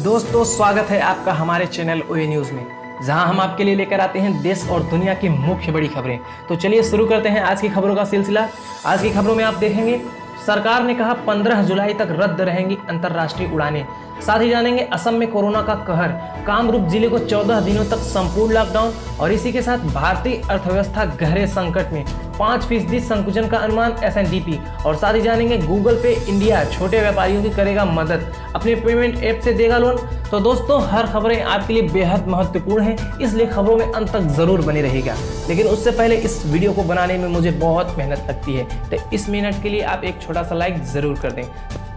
दोस्तों स्वागत है आपका हमारे चैनल ओए न्यूज़ में, जहां हम आपके लिए लेकर आते हैं देश और दुनिया की मुख्य बड़ी खबरें। तो चलिए शुरू करते हैं आज की खबरों का सिलसिला। आज की खबरों में आप देखेंगे सरकार ने कहा 15 जुलाई तक रद्द रहेंगी अंतर्राष्ट्रीय उड़ानें। साथ ही जानेंगे असम में कोरोना का कहर, कामरूप जिले को 14 दिनों तक संपूर्ण लॉकडाउन। और इसी के साथ भारतीय अर्थव्यवस्था गहरे संकट में, 5% संकुचन का अनुमान SNDP। और साथ ही जानेंगे गूगल पे इंडिया छोटे व्यापारियों की करेगा मदद, अपने पेमेंट ऐप से देगा लोन। तो दोस्तों हर खबरें आपके लिए बेहद महत्वपूर्ण हैं, इसलिए खबरों में अंत तक जरूर बने रहेगा। लेकिन उससे पहले इस वीडियो को बनाने में मुझे बहुत मेहनत लगती है, तो इस मेहनत के लिए आप एक छोटा सा लाइक जरूर कर दें।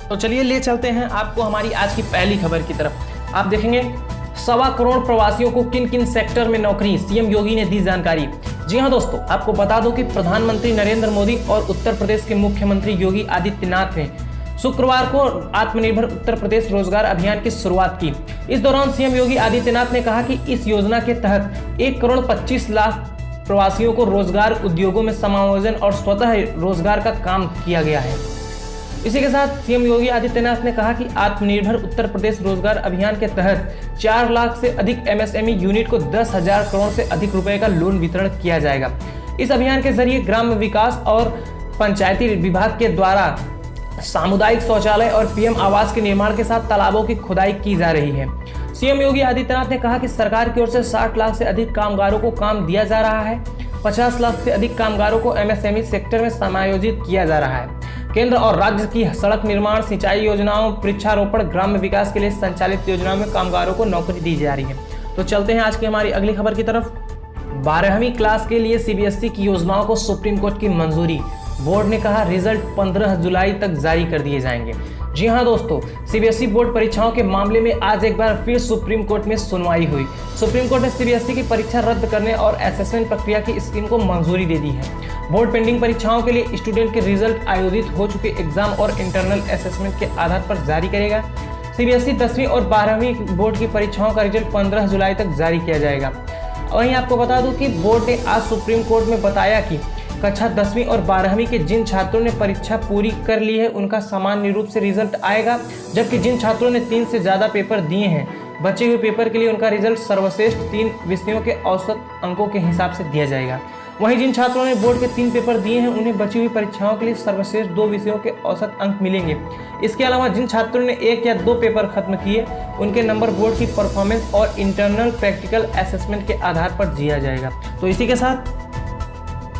तो चलिए ले चलते हैं आपको हमारी आज की पहली खबर की तरफ। आप देखेंगे 1.25 करोड़ प्रवासियों को किन किन सेक्टर में नौकरी, सीएम योगी ने दी जानकारी। जी हां दोस्तों, आपको बता दूं कि प्रधानमंत्री नरेंद्र मोदी और उत्तर प्रदेश के मुख्यमंत्री योगी आदित्यनाथ ने शुक्रवार को आत्मनिर्भर उत्तर प्रदेश रोजगार अभियान की शुरुआत की। इस दौरान सीएम योगी आदित्यनाथ ने कहा कि इस योजना के तहत 1 करोड़ 25 लाख प्रवासियों को रोजगार उद्योगों में समायोजन और स्वतः रोजगार का काम किया गया है। इसी के साथ सीएम योगी आदित्यनाथ ने कहा कि आत्मनिर्भर उत्तर प्रदेश रोजगार अभियान के तहत 4 लाख से अधिक MSME यूनिट को 10,000 करोड़ से अधिक रुपए का लोन वितरण किया जाएगा। इस अभियान के जरिए ग्राम्य विकास और पंचायती विभाग के द्वारा सामुदायिक शौचालय और PM आवास के निर्माण के साथ तालाबों की खुदाई की जा रही है। सीएम योगी आदित्यनाथ ने कहा कि सरकार की ओर से 60 लाख से अधिक कामगारों को काम दिया जा रहा है। 50 लाख से अधिक कामगारों को MSME सेक्टर में समायोजित किया जा रहा है। केंद्र और राज्य की सड़क निर्माण, सिंचाई योजनाओं, वृक्षारोपण, ग्राम्य विकास के लिए संचालित योजनाओं में कामगारों को नौकरी दी जा रही है। तो चलते हैं आज की हमारी अगली खबर की तरफ। 12वीं क्लास के लिए CBSE की योजनाओं को सुप्रीम कोर्ट की मंजूरी। बोर्ड ने कहा रिजल्ट 15 जुलाई तक जारी कर दिए जाएंगे। जी हां दोस्तों, CBSE बोर्ड परीक्षाओं के मामले में आज एक बार फिर सुप्रीम कोर्ट में सुनवाई हुई। सुप्रीम कोर्ट ने CBSE की परीक्षा रद्द करने और असेसमेंट प्रक्रिया की स्कीम को मंजूरी दे दी है। बोर्ड पेंडिंग परीक्षाओं के लिए स्टूडेंट के रिजल्ट आयोजित हो चुके एग्जाम और इंटरनल असेसमेंट के आधार पर जारी करेगा। CBSE 10वीं और 12वीं बोर्ड की परीक्षाओं का रिजल्ट 15 जुलाई तक जारी किया जाएगा। वहीं आपको बता दूं कि बोर्ड ने आज सुप्रीम कोर्ट में बताया कि कक्षा 10वीं और 12वीं के जिन छात्रों ने परीक्षा पूरी कर ली है उनका सामान्य रूप से रिजल्ट आएगा, जबकि जिन छात्रों ने 3 से ज्यादा पेपर दिए हैं बचे हुए पेपर के लिए उनका रिजल्ट सर्वश्रेष्ठ 3 विषयों के औसत अंकों के हिसाब से दिया जाएगा। वहीं जिन छात्रों ने बोर्ड के 3 पेपर दिए हैं उन्हें बची हुई परीक्षाओं के लिए सर्वश्रेष्ठ 2 विषयों के औसत अंक मिलेंगे। इसके अलावा जिन छात्रों ने 1 या 2 पेपर खत्म किए उनके नंबर बोर्ड की परफॉर्मेंस और इंटरनल प्रैक्टिकल असेसमेंट के आधार पर दिया जाएगा। तो इसी के साथ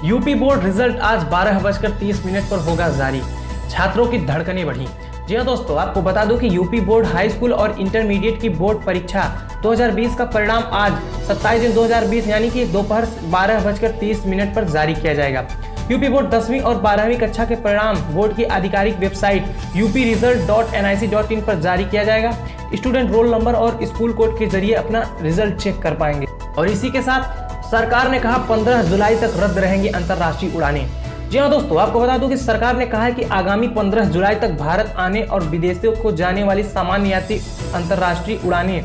यूपी बोर्ड रिजल्ट आज 12:30 पर होगा जारी। छात्रों की धड़कनें बढ़ी। जी हाँ दोस्तों, आपको बता दूं कि यूपी बोर्ड हाई स्कूल और इंटरमीडिएट की बोर्ड परीक्षा 2020 का परिणाम आज 27 जून 2020 यानी कि दोपहर 12:30 पर जारी किया जाएगा। यूपी बोर्ड 10वीं और 12वीं कक्षा के परिणाम बोर्ड की आधिकारिक वेबसाइट upresult.nic.in पर जारी किया जाएगा। स्टूडेंट रोल नंबर और स्कूल कोड के जरिए अपना रिजल्ट चेक कर पाएंगे। और इसी के साथ सरकार ने कहा 15 जुलाई तक रद्द रहेंगी अंतर्राष्ट्रीय उड़ानें। जी हाँ दोस्तों, आपको बता दूं कि सरकार ने कहा है कि आगामी 15 जुलाई तक भारत आने और विदेशों को जाने वाली सामान्य यात्री अंतर्राष्ट्रीय उड़ानें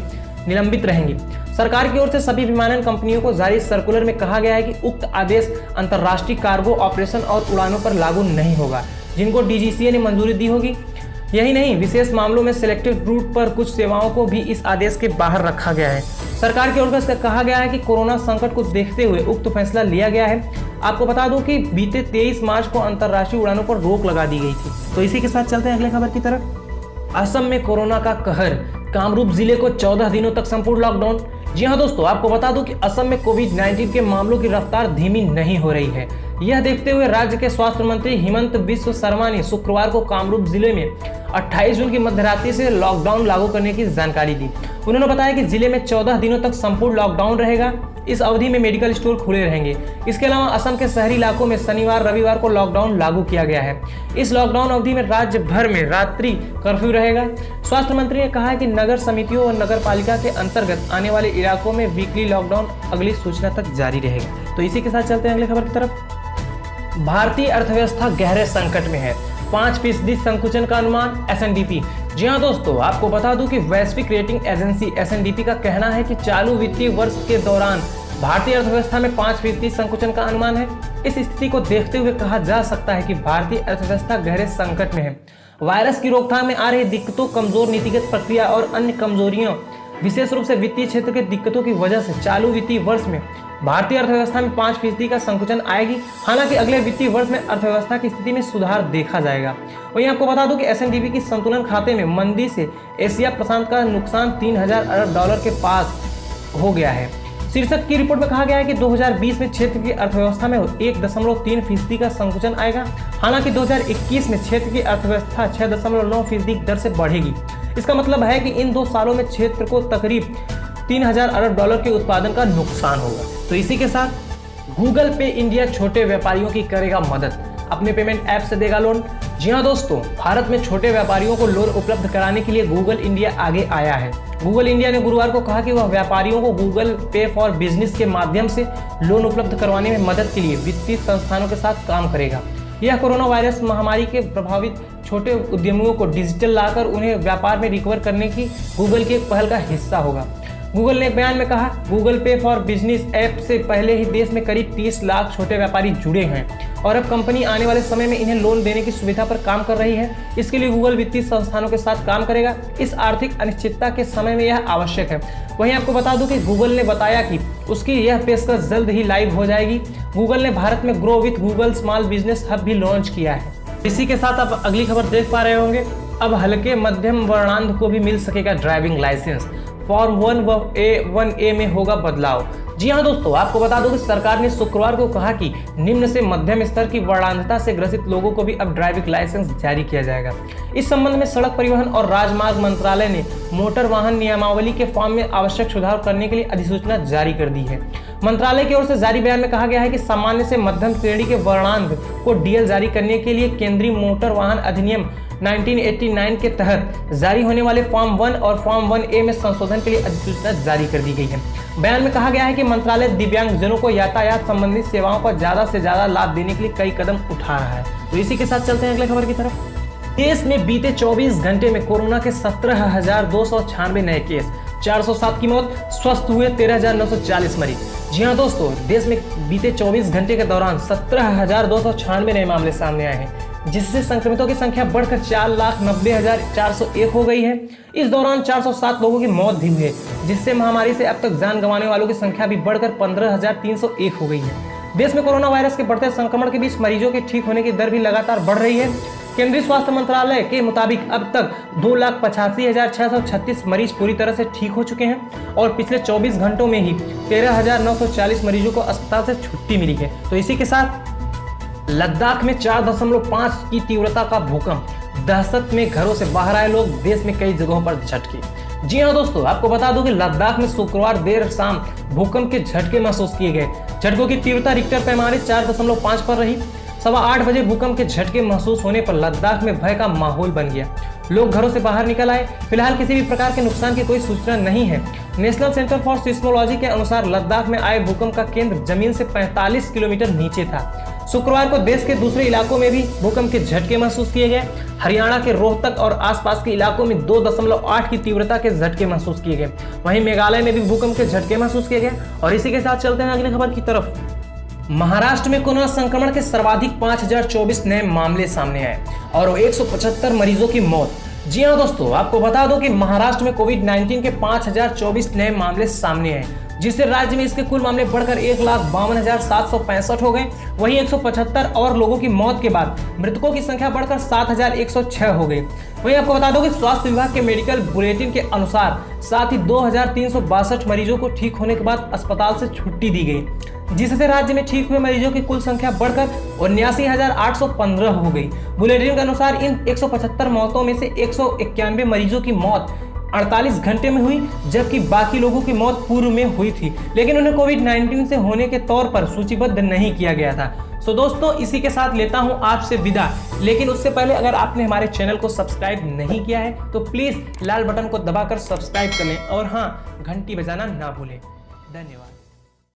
निलंबित रहेंगी। सरकार की ओर से सभी विमानन कंपनियों को जारी सर्कुलर में कहा गया है कि उक्त आदेश अंतर्राष्ट्रीय कार्गो ऑपरेशन और उड़ानों पर लागू नहीं होगा जिनको DGCA ने मंजूरी दी होगी। यही नहीं, विशेष मामलों में सिलेक्टेड रूट पर कुछ सेवाओं को भी इस आदेश के बाहर रखा गया है। सरकार की ओर से कहा गया है कि कोरोना संकट को देखते हुए उक्त फैसला लिया गया है। आपको बता दूं कि बीते 23 मार्च को अंतर्राष्ट्रीय उड़ानों पर रोक लगा दी गई थी। तो इसी के साथ चलते हैं अगले खबर की तरफ। असम में कोरोना का कहर, कामरूप जिले को 14 दिनों तक संपूर्ण लॉकडाउन। जी हाँ दोस्तों, आपको बता दूं कि असम में कोविड-19 के मामलों की रफ्तार धीमी नहीं हो रही है। यह देखते हुए राज्य के स्वास्थ्य मंत्री हिमंत बिस्व शर्मा ने शुक्रवार को कामरूप जिले में 28 जून की मध्यरात्रि से लॉकडाउन लागू करने की जानकारी दी। उन्होंने बताया कि जिले में 14 दिनों तक संपूर्ण लॉकडाउन रहेगा। इस अवधि में मेडिकल स्टोर खुले रहेंगे। इसके अलावा असम के शहरी इलाकों में शनिवार रविवार को लॉकडाउन लागू किया गया है। इस लॉकडाउन अवधि में राज्य भर में रात्रि कर्फ्यू रहेगा। स्वास्थ्य मंत्री ने कहा है कि नगर समितियों और नगर पालिका के अंतर्गत आने वाले इलाकों में वीकली लॉकडाउन अगली सूचना तक जारी रहेगा। तो इसी के साथ चलते हैं अगले खबर की तरफ। भारतीय अर्थव्यवस्था गहरे संकट में है, 5% संकुचन का अनुमान SNDP। जी हाँ दोस्तों, आपको बता दूं कि वैश्विक रेटिंग एजेंसी SNDP का कहना है कि चालू वित्तीय वर्ष के दौरान भारतीय अर्थव्यवस्था में 5% संकुचन का अनुमान है। इस स्थिति को देखते हुए कहा जा सकता है कि भारतीय अर्थव्यवस्था गहरे संकट में है। वायरस की रोकथाम में आ रही दिक्कतों, कमजोर नीतिगत प्रक्रिया और अन्य कमजोरियों, विशेष रूप से वित्तीय क्षेत्र के दिक्कतों की वजह से चालू वित्तीय वर्ष में भारतीय अर्थव्यवस्था में 5% का संकुचन आएगी। हालांकि अगले वित्तीय वर्ष में अर्थव्यवस्था की स्थिति में सुधार देखा जाएगा। वहीं आपको बता दूं कि S&P की संतुलन खाते में मंदी से एशिया प्रशांत का नुकसान 3000 अरब डॉलर के पास हो गया है। शीर्षक की रिपोर्ट में कहा गया है कि 2020 में क्षेत्र की अर्थव्यवस्था में 1.3% का संकुचन आएगा। हालांकि 2021 में क्षेत्र की अर्थव्यवस्था 6.9% दर से बढ़ेगी। इसका मतलब है कि इन 2 सालों में क्षेत्र को तकरीब 3000 अरब डॉलर के उत्पादन का नुकसान होगा। तो इसी के साथ गूगल पे इंडिया छोटे व्यापारियों की करेगा मदद, अपने पेमेंट ऐप से देगा लोन। जी हाँ दोस्तों, भारत में छोटे व्यापारियों को लोन उपलब्ध कराने के लिए गूगल इंडिया आगे आया है। गूगल इंडिया ने गुरुवार को कहा कि वह व्यापारियों को गूगल पे फॉर बिजनेस के माध्यम से लोन उपलब्ध करवाने में मदद के लिए वित्तीय संस्थानों के साथ काम करेगा। यह कोरोना वायरस महामारी के प्रभावित छोटे उद्यमियों को डिजिटल लाकर उन्हें व्यापार में रिकवर करने की गूगल की एक पहल का हिस्सा होगा। गूगल ने एक बयान में कहा, गूगल पे फॉर बिजनेस ऐप से पहले ही देश में करीब 30 लाख छोटे व्यापारी जुड़े हैं और अब कंपनी आने वाले समय में इन्हें लोन देने की सुविधा पर काम कर रही है। इसके लिए गूगल वित्तीय संस्थानों के साथ काम करेगा। इस आर्थिक अनिश्चितता के समय में यह आवश्यक है। वहीं आपको बता दूं कि गूगल ने बताया कि उसकी यह पेशकश जल्द ही लाइव हो जाएगी। गूगल ने भारत में grow with Google small business hub भी लॉन्च किया है। इसी के साथ आप अगली खबर देख पा रहे होंगे, अब हल्के मध्यम वर्णांध को भी मिल सकेगा ड्राइविंग लाइसेंस। फॉर्म 1A में होगा बदलाव। जी हाँ दोस्तों, आपको बता दो कि सरकार ने शुक्रवार को कहा कि निम्न से मध्यम स्तर की वर्णांधता से ग्रसित लोगों को भी अब ड्राइविंग लाइसेंस जारी किया जाएगा। इस संबंध में सड़क परिवहन और राजमार्ग मंत्रालय ने मोटर वाहन नियमावली के फॉर्म में आवश्यक सुधार करने के लिए अधिसूचना जारी कर दी है। मंत्रालय की ओर से जारी बयान में कहा गया है कि सामान्य से मध्यम श्रेणी के वर्णांध को डीएल जारी करने के लिए केंद्रीय मोटर वाहन अधिनियम 1989 के तहत जारी होने वाले फॉर्म 1 और फॉर्म 1A में संशोधन के लिए अधिसूचना जारी कर दी गई है। बयान में कहा गया है कि मंत्रालय दिव्यांगजनों को यातायात संबंधी सेवाओं का ज्यादा से ज्यादा लाभ देने के लिए कई कदम उठा रहा है। तो इसी के साथ चलते हैं अगले खबर की तरफ। देश में बीते 24 घंटे में कोरोना के 17,296 नए केस, 407 की मौत, स्वस्थ हुए 13,940 मरीज। जी हाँ दोस्तों, देश में बीते 24 घंटे के दौरान 17,296 नए मामले सामने आए हैं, जिससे संक्रमितों की संख्या बढ़कर 4,90,401 हो गई है। इस दौरान 407 लोगों की मौत भी हुई है, जिससे महामारी से अब तक जान गंवाने वालों की संख्या भी बढ़कर 15,301 हो गई है। देश में कोरोना वायरस के बढ़ते संक्रमण के बीच मरीजों के ठीक होने की दर भी लगातार बढ़ रही है। केंद्रीय स्वास्थ्य मंत्रालय के मुताबिक अब तक 2,85,636 मरीज पूरी तरह से ठीक हो चुके हैं और पिछले 24 घंटों में ही 13,940 मरीजों को अस्पताल से छुट्टी मिली है। तो इसी के साथ लद्दाख में 4.5 की तीव्रता का भूकंप, दहशत में घरों से बाहर आए लोग, देश में कई जगहों पर झटके। जी हाँ दोस्तों, आपको बता दूं कि लद्दाख में शुक्रवार देर शाम भूकंप के झटके महसूस किए गए। झटकों की तीव्रता रिक्टर पैमाने 4.5 पर रही। 8:15 बजे भूकंप के झटके महसूस होने पर लद्दाख में भय का माहौल बन गया। लोग घरों से बाहर निकल आए। फिलहाल किसी भी प्रकार के नुकसान की कोई सूचना नहीं है। नेशनल सेंटर फॉर सिस्मोलॉजी के अनुसार लद्दाख में आए भूकंप का केंद्र जमीन से 45 किलोमीटर नीचे था। शुक्रवार को देश के दूसरे इलाकों में भी भूकंप के झटके महसूस किए गए। हरियाणा के रोहतक और आसपास के इलाकों में 2.8 की तीव्रता के झटके महसूस किए गए। वहीं मेघालय में भी भूकंप के झटके महसूस किए गए। और इसी के साथ चलते हैं अगली खबर की तरफ। महाराष्ट्र में कोरोना संक्रमण के सर्वाधिक 5,024 नए मामले सामने आए और 175 मरीजों की मौत। जी हाँ दोस्तों, आपको बता दो कि महाराष्ट्र में कोविड-19 के 5,024 नए मामले सामने आए, जिससे राज्य में इसके कुल मामले बढ़कर 1,52,765 हो गए। वहीं 175 और लोगों की मौत के बाद मृतकों की संख्या बढ़कर 7,106 हो गई। वहीं आपको बता दो कि स्वास्थ्य विभाग के मेडिकल बुलेटिन के अनुसार साथ ही 2,362 मरीजों को ठीक होने के बाद अस्पताल से छुट्टी दी गई, जिससे राज्य में ठीक हुए मरीजों की कुल संख्या बढ़कर 79,815 हो गई। बुलेटिन के अनुसार इन 175 मौतों में से 191 मरीजों की मौत 48 घंटे में हुई, जबकि बाकी लोगों की मौत पूर्व में हुई थी, लेकिन उन्हें कोविड-19 से होने के तौर पर सूचीबद्ध नहीं किया गया था। सो दोस्तों, इसी के साथ लेता हूं आपसे विदा, लेकिन उससे पहले अगर आपने हमारे चैनल को सब्सक्राइब नहीं किया है तो प्लीज लाल बटन को दबाकर सब्सक्राइब कर लें और हाँ, घंटी बजाना ना भूलें। धन्यवाद।